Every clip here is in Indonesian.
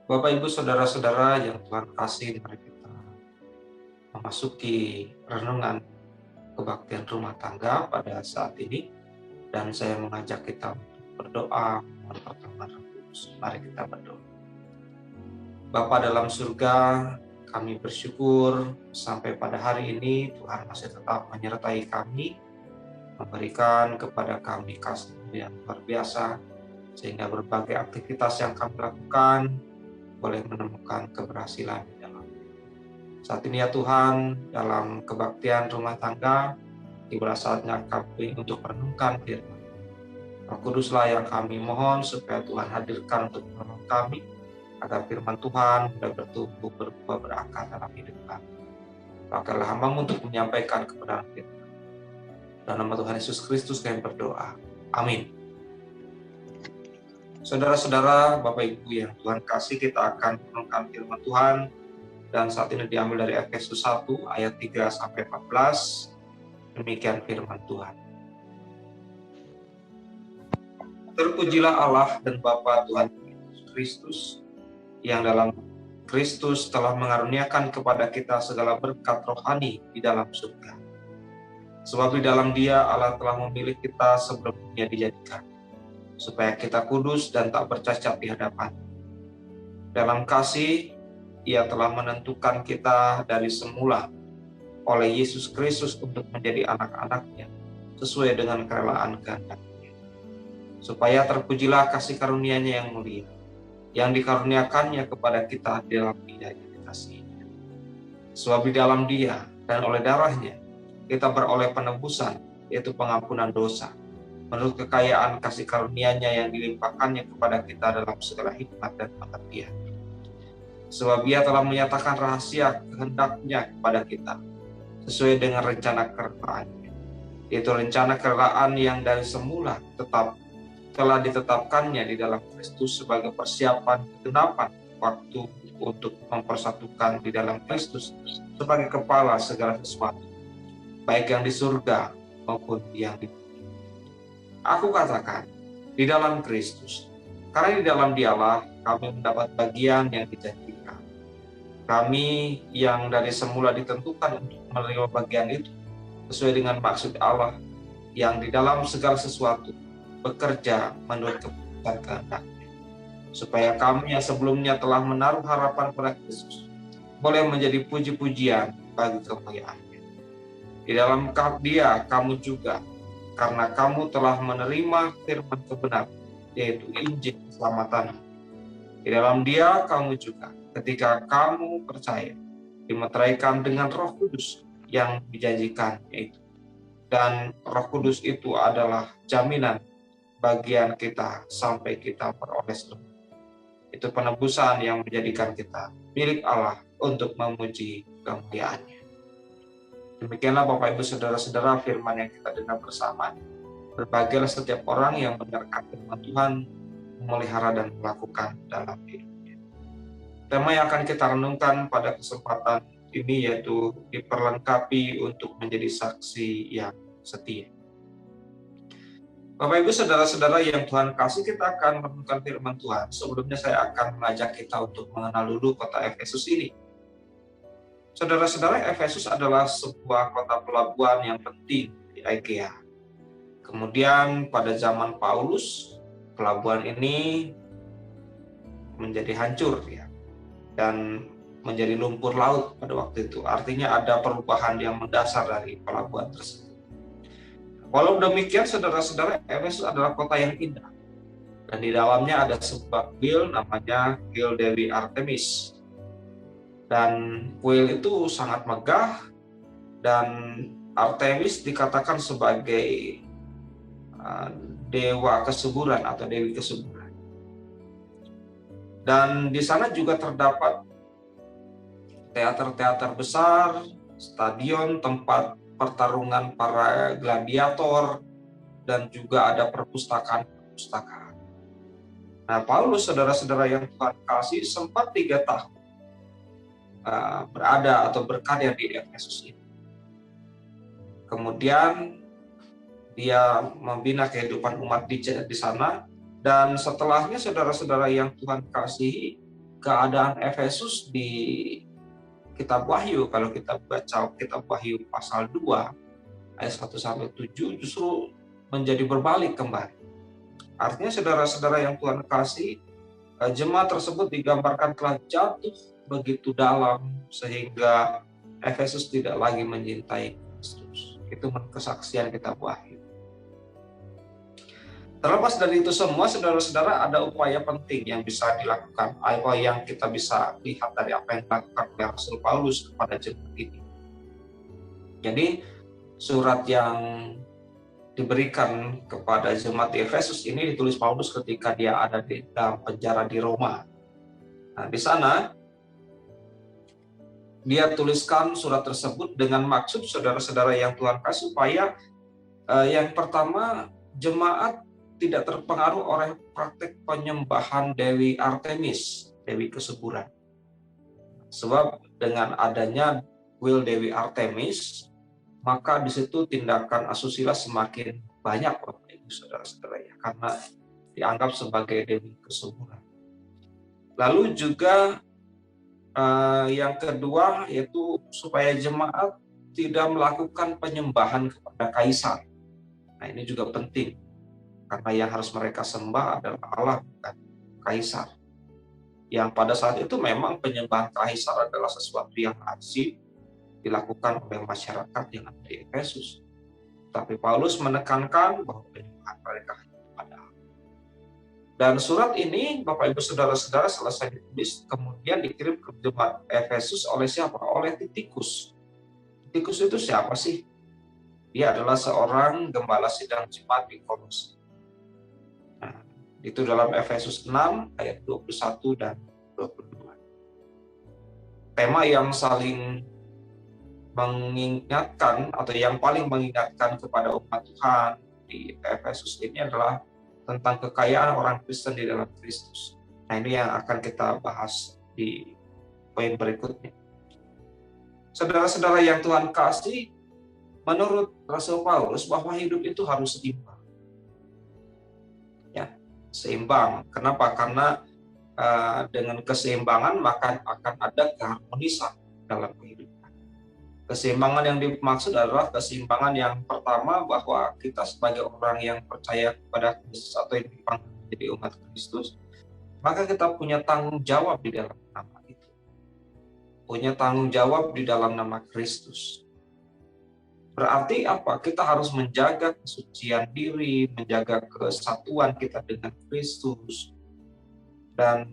Bapak, Ibu, Saudara-saudara yang Tuhan kasih, mari kita memasuki renungan kebaktian rumah tangga pada saat ini. Dan saya mengajak kita untuk berdoa, mohon pertolongan Roh Kudus. Mari kita berdoa. Bapa dalam surga, kami bersyukur sampai pada hari ini Tuhan masih tetap menyertai kami, memberikan kepada kami kasih yang luar biasa, sehingga berbagai aktivitas yang kami lakukan boleh menemukan keberhasilan di dalam. Saat ini ya Tuhan, dalam kebaktian rumah tangga, tiba saatnya kami untuk merenungkan firman. Roh Kuduslah yang kami mohon supaya Tuhan hadirkan untuk menolong kami, agar firman Tuhan sudah bertumbuh, berbuah, berakar dalam hidup kami. Pakailah hamba untuk menyampaikan kebenaran firman. Dalam nama Tuhan Yesus Kristus kami berdoa. Amin. Saudara-saudara, Bapak Ibu yang Tuhan kasih, kita akan merenungkan firman Tuhan. Dan saat ini diambil dari Efesus 1 ayat 3-14. Demikian firman Tuhan. Terpujilah Allah dan Bapa Tuhan Yesus Kristus, yang dalam Kristus telah mengaruniakan kepada kita segala berkat rohani di dalam surga. Sebab di dalam Dia Allah telah memilih kita sebelum dunia dijadikan, supaya kita kudus dan tak bercacat di hadapan. Dalam kasih, Ia telah menentukan kita dari semula oleh Yesus Kristus untuk menjadi anak-anak-Nya, sesuai dengan kerelaan kehendak-Nya. Supaya terpujilah kasih karunia-Nya yang mulia, yang dikaruniakannya kepada kita dalam identitas-Nya. Sebab di dalam Dia dan oleh darah-Nya, kita beroleh penebusan, yaitu pengampunan dosa, menurut kekayaan kasih karunia-Nya yang dilimpahkannya kepada kita dalam segala hikmat dan pengertian. Sebab Ia telah menyatakan rahasia kehendak-Nya kepada kita, sesuai dengan rencana kerelaan-Nya, yaitu rencana kerelaan yang dari semula telah ditetapkannya di dalam Kristus sebagai persiapan kegenapan waktu untuk mempersatukan di dalam Kristus sebagai kepala segala sesuatu, baik yang di surga maupun yang di bumi. Aku katakan, di dalam Kristus, karena di dalam Dialah kami mendapat bagian yang dijanjikan. Kami yang dari semula ditentukan untuk menerima bagian itu, sesuai dengan maksud Allah, yang di dalam segala sesuatu bekerja menurut keputusan kehendak-Nya, supaya kami yang sebelumnya telah menaruh harapan pada Kristus, boleh menjadi puji-pujian bagi kemuliaan-Nya. Di dalam Dia kamu juga, karena kamu telah menerima firman kebenaran, yaitu Injil keselamatan. Di dalam Dia kamu juga, ketika kamu percaya, dimeteraikan dengan Roh Kudus yang dijanjikan, yaitu. Dan Roh Kudus itu adalah jaminan bagian kita sampai kita beroleh seluruh. Itu penebusan yang menjadikan kita milik Allah untuk memuji kemuliaan-Nya. Demikianlah Bapak Ibu Saudara-saudara firman yang kita dengar bersama. Berbahagialah setiap orang yang mendengarkan firman Tuhan, memelihara dan melakukan dalam hidupnya. Tema yang akan kita renungkan pada kesempatan ini yaitu diperlengkapi untuk menjadi saksi yang setia. Bapak Ibu Saudara-saudara yang Tuhan kasih, kita akan merenungkan firman Tuhan. Sebelumnya saya akan mengajak kita untuk mengenal dulu kota Efesus ini. Saudara-saudara, Efesus adalah sebuah kota pelabuhan yang penting di Asia. Kemudian pada zaman Paulus, pelabuhan ini menjadi hancur ya, dan menjadi lumpur laut pada waktu itu. Artinya ada perubahan yang mendasar dari pelabuhan tersebut. Walau demikian, saudara-saudara, Efesus adalah kota yang indah. Dan di dalamnya ada sebuah kuil namanya kuil Dewi Artemis. Dan kuil itu sangat megah, dan Artemis dikatakan sebagai dewa kesuburan atau dewi kesuburan. Dan di sana juga terdapat teater-teater besar, stadion tempat pertarungan para gladiator, dan juga ada perpustakaan-perpustakaan. Nah, Paulus, saudara-saudara yang Tuhan kasih, sempat 3 tahun berada atau berkarya di Efesus ini. Kemudian dia membina kehidupan umat di sana, dan setelahnya saudara-saudara yang Tuhan kasihi, keadaan Efesus di kitab Wahyu, kalau kita baca kitab Wahyu pasal 2 ayat 1-7 justru menjadi berbalik kembali. Artinya saudara-saudara yang Tuhan kasih, jemaat tersebut digambarkan telah jatuh begitu dalam sehingga Efesus tidak lagi mencintai Kristus. Itu kesaksian kitab Wahyu. Terlepas dari itu semua, saudara-saudara, ada upaya penting yang bisa dilakukan, apa yang kita bisa lihat dari apa yang dilakukan oleh Rasul Paulus kepada jemaat ini. Jadi, surat yang diberikan kepada jemaat di Efesus ini ditulis Paulus ketika dia ada di dalam penjara di Roma. Nah, di sana dia tuliskan surat tersebut dengan maksud saudara-saudara yang Tuhan kasih supaya yang pertama, jemaat tidak terpengaruh oleh praktek penyembahan Dewi Artemis, Dewi kesuburan. Sebab dengan adanya kuil Dewi Artemis, maka di situ tindakan asusila semakin banyak, Bapak Ibu saudara-saudara, ya, karena dianggap sebagai Dewi kesuburan. Lalu juga yang kedua yaitu supaya jemaat tidak melakukan penyembahan kepada kaisar. Nah, ini juga penting. Karena yang harus mereka sembah adalah Allah, bukan kaisar. Yang pada saat itu memang penyembahan kaisar adalah sesuatu yang lazim dilakukan oleh masyarakat yang ada di Efesus. Tapi Paulus menekankan bahwa penyembahan mereka hanya kepada Allah. Dan surat ini, Bapak Ibu Saudara-saudara, selesai ditulis, kemudian dikirim ke jemaat Efesus oleh siapa? Oleh Titikus. Titikus itu siapa sih? Dia adalah seorang gembala sidang jemaat di Kolose. Nah, itu dalam Efesus 6 ayat 21 dan 22. Tema yang saling mengingatkan atau yang paling mengingatkan kepada umat Tuhan di Efesus ini adalah tentang kekayaan orang Kristen di dalam Kristus. Nah, ini yang akan kita bahas di poin berikutnya. Saudara-saudara yang Tuhan kasih, menurut Rasul Paulus bahwa hidup itu harus seimbang. Seimbang. Kenapa? Karena dengan keseimbangan maka akan ada keharmonisan dalam kehidupan. Keseimbangan yang dimaksud adalah keseimbangan yang pertama bahwa kita sebagai orang yang percaya kepada Kristus atau yang dipanggil menjadi umat Kristus, maka kita punya tanggung jawab di dalam nama itu. Punya tanggung jawab di dalam nama Kristus. Berarti apa? Kita harus menjaga kesucian diri, menjaga kesatuan kita dengan Kristus, dan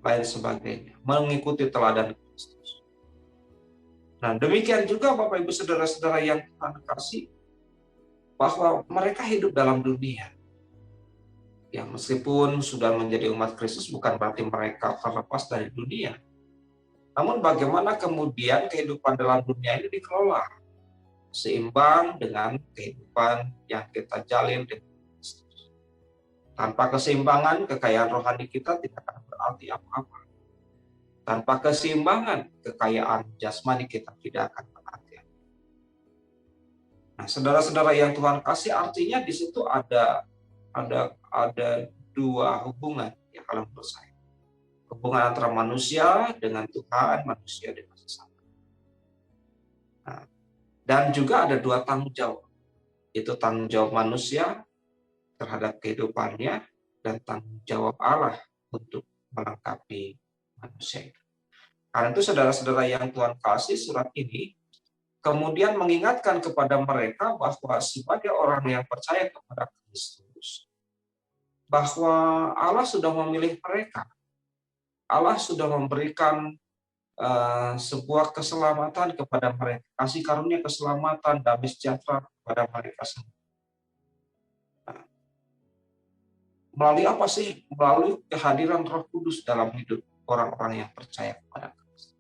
lain sebagainya. Mengikuti teladan Kristus. Nah, demikian juga Bapak Ibu Saudara-saudara yang Tuhan kasih, bahwa mereka hidup dalam dunia. Ya, meskipun sudah menjadi umat Kristus, bukan berarti mereka terlepas dari dunia. Namun bagaimana kemudian kehidupan dalam dunia ini dikelola? Seimbang dengan kehidupan yang kita jalin dengan Kristus. Tanpa keseimbangan, kekayaan rohani kita tidak akan berarti apa-apa. Tanpa keseimbangan, kekayaan jasmani kita tidak akan berarti apa. Nah, saudara-saudara yang Tuhan kasih, artinya di situ ada dua hubungan, ya, kalau menurut saya. Hubungan antara manusia dengan Tuhan, manusia dengan sesama. Nah, dan juga ada dua tanggung jawab, itu tanggung jawab manusia terhadap kehidupannya dan tanggung jawab Allah untuk melengkapi manusia itu. Karena itu saudara-saudara yang Tuhan kasih, surat ini kemudian mengingatkan kepada mereka bahwa sebagai orang yang percaya kepada Kristus, bahwa Allah sudah memilih mereka. Allah sudah memberikan sebuah keselamatan kepada mereka, kasih karunia keselamatan, damai sejahtera kepada mereka semua. Nah, melalui apa sih? Melalui kehadiran Roh Kudus dalam hidup orang-orang yang percaya kepada Kristus.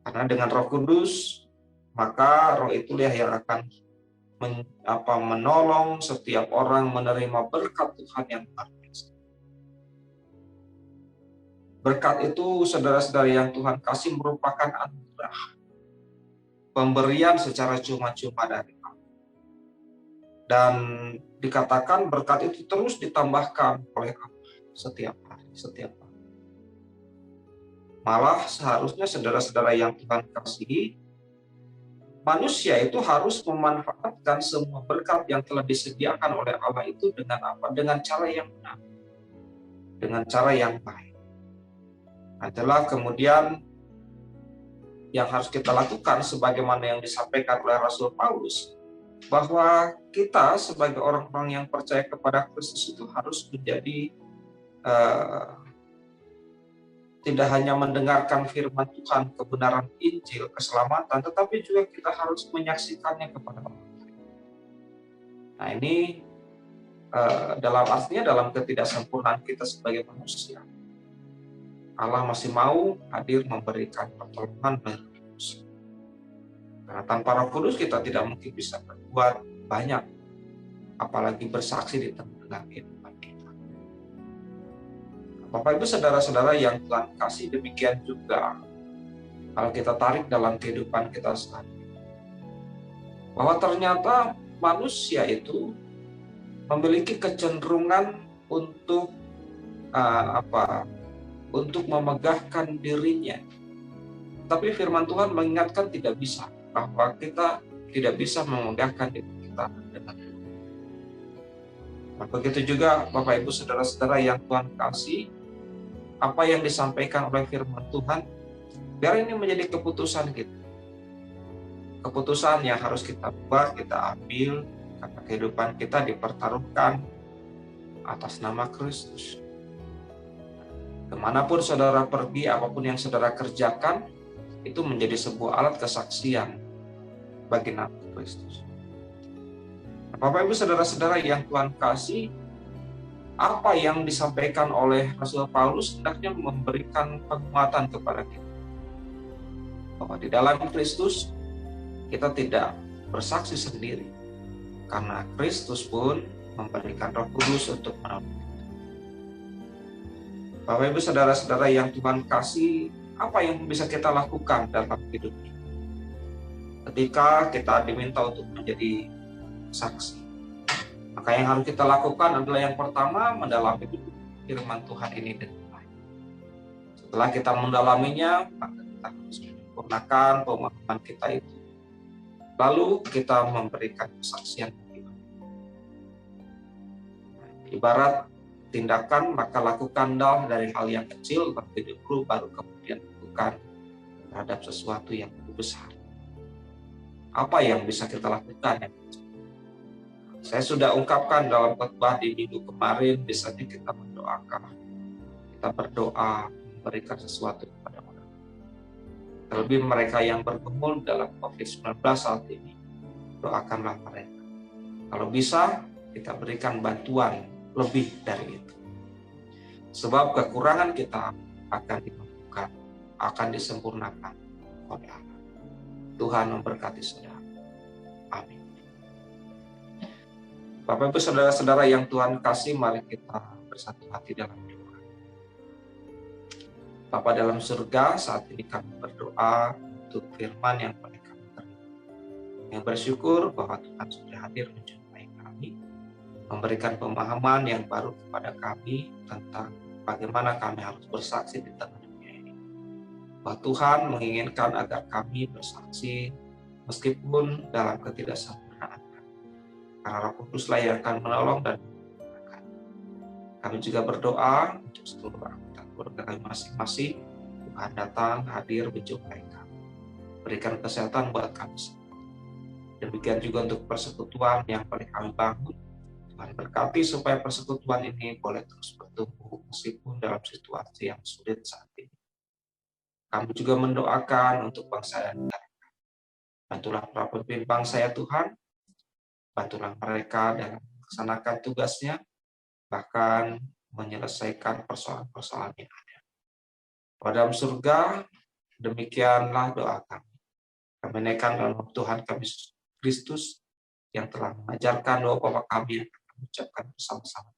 Karena dengan Roh Kudus, maka Roh itulah yang akan menolong setiap orang menerima berkat Tuhan yang luar biasa. Berkat itu, saudara-saudara yang Tuhan kasih, merupakan anugerah, pemberian secara cuma-cuma dari Allah. Dan dikatakan berkat itu terus ditambahkan oleh Allah setiap hari. Malah seharusnya saudara-saudara yang Tuhan kasihi, manusia itu harus memanfaatkan semua berkat yang telah disediakan oleh Allah itu dengan apa? Dengan cara yang benar, dengan cara yang baik. Adalah kemudian yang harus kita lakukan sebagaimana yang disampaikan oleh Rasul Paulus, bahwa kita sebagai orang-orang yang percaya kepada Kristus itu harus menjadi tidak hanya mendengarkan firman Tuhan, kebenaran Injil, keselamatan, tetapi juga kita harus menyaksikannya kepada orang lain. Nah ini dalam artinya dalam ketidaksempurnaan kita sebagai manusia, Allah masih mau hadir memberikan pertolongan melalui Roh Kudus. Karena tanpa Roh Kudus kita tidak mungkin bisa berbuat banyak, apalagi bersaksi di tengah-tengah kehidupan kita. Bapak Ibu saudara-saudara yang Tuhan kasih, demikian juga kalau kita tarik dalam kehidupan kita saat ini, bahwa ternyata manusia itu memiliki kecenderungan untuk untuk memegahkan dirinya. Tapi firman Tuhan mengingatkan tidak bisa, bahwa kita tidak bisa memegahkan diri kita dengan Tuhan. Nah, begitu juga Bapak Ibu saudara-saudara yang Tuhan kasih, apa yang disampaikan oleh firman Tuhan, biar ini menjadi keputusan kita. Keputusan yang harus kita buat, kita ambil, karena kehidupan kita dipertaruhkan atas nama Kristus. Kemanapun saudara pergi, apapun yang saudara kerjakan, itu menjadi sebuah alat kesaksian bagi nama Kristus. Bapak Ibu saudara-saudara yang Tuhan kasih, apa yang disampaikan oleh Rasul Paulus hendaknya memberikan penguatan kepada kita, bahwa di dalam Kristus kita tidak bersaksi sendiri, karena Kristus pun memberikan Roh Kudus untuk menolong kita. Bapak Ibu saudara-saudara yang Tuhan kasih, apa yang bisa kita lakukan dalam hidup ini ketika kita diminta untuk menjadi saksi? Maka yang harus kita lakukan adalah yang pertama, mendalami firman Tuhan ini dengan baik. Setelah kita mendalaminya, maka kita harus menyempurnakan pemahaman kita itu. Lalu kita memberikan kesaksian. Ibarat tindakan, maka lakukanlah dari hal yang kecil terlebih dahulu, baru kemudian lakukan terhadap sesuatu yang lebih besar. Apa yang bisa kita lakukan? Saya sudah ungkapkan dalam khotbah di minggu kemarin, biasanya kita mendoakan, kita berdoa, memberikan sesuatu kepada orang. Terlebih mereka yang bergumul dalam COVID-19 saat ini, doakanlah mereka. Kalau bisa, kita berikan bantuan lebih dari itu. Sebab kekurangan kita akan dimampukan, akan disempurnakan oleh Allah. Tuhan memberkati saudara. Amin. Bapak Ibu saudara-saudara yang Tuhan kasih, mari kita bersatu hati dalam doa. Bapa dalam surga, saat ini kami berdoa untuk firman yang boleh kami terima. Yang bersyukur bahwa Tuhan sudah hadir menjumpai kami, memberikan pemahaman yang baru kepada kami tentang bagaimana kami harus bersaksi di tengah dunia ini. Bahwa Tuhan menginginkan agar kami bersaksi meskipun dalam ketidaksempurnaan. Karena Roh Kuduslah yang akan menolong dan memudahkan. Kami juga berdoa untuk seluruh anggota keluarga kami masing-masing. Tuhan datang, hadir, menjumpai kami. Berikan kesehatan buat kami semua. Demikian juga untuk persekutuan yang boleh kami bangun. Tuhan berkati supaya persekutuan ini boleh terus bertumbuh meskipun dalam situasi yang sulit saat ini. Kami juga mendoakan untuk bangsa dan negara. Bantulah para pemimpin bangsa ya Tuhan. Bantulah mereka dalam melaksanakan tugasnya, bahkan menyelesaikan persoalan-persoalan yang ada. Pada dalam surga, demikianlah doa kami. Kami naikkan dalam Tuhan kami Kristus yang telah mengajarkan doa Bapa kami yang kami ucapkan bersama-sama.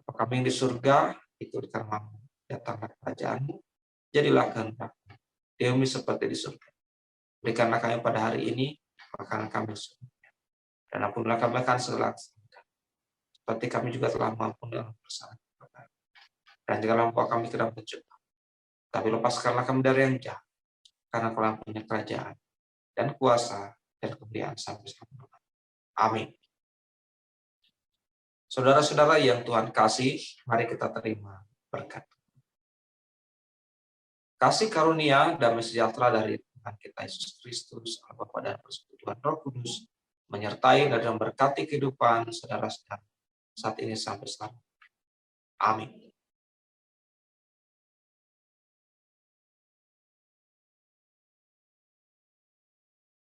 Bapa kami yang di surga, ikut karena datanglah kerajaan-Mu, jadilah kehendak-Mu di bumi seperti di surga. Berikanlah kami pada hari ini makanan kami semua. Dan ampunilah kami akan segala kesalahan, seperti kami juga telah mengampuni dalam kesalahan kami. Dan janganlah membawa kami ke dalam pencobaan, tapi lepaskanlah kami dari yang jahat, karena Kau punya kerajaan dan kuasa dan kemuliaan sampai selamanya. Amin. Saudara-saudara yang Tuhan kasih, mari kita terima berkat. Kasih karunia damai sejahtera dari Tuhan kita Yesus Kristus, Allah Bapa dan persekutuan Roh Kudus, menyertai dan memberkati kehidupan saudara-saudara saat ini sampai selamanya. Amin.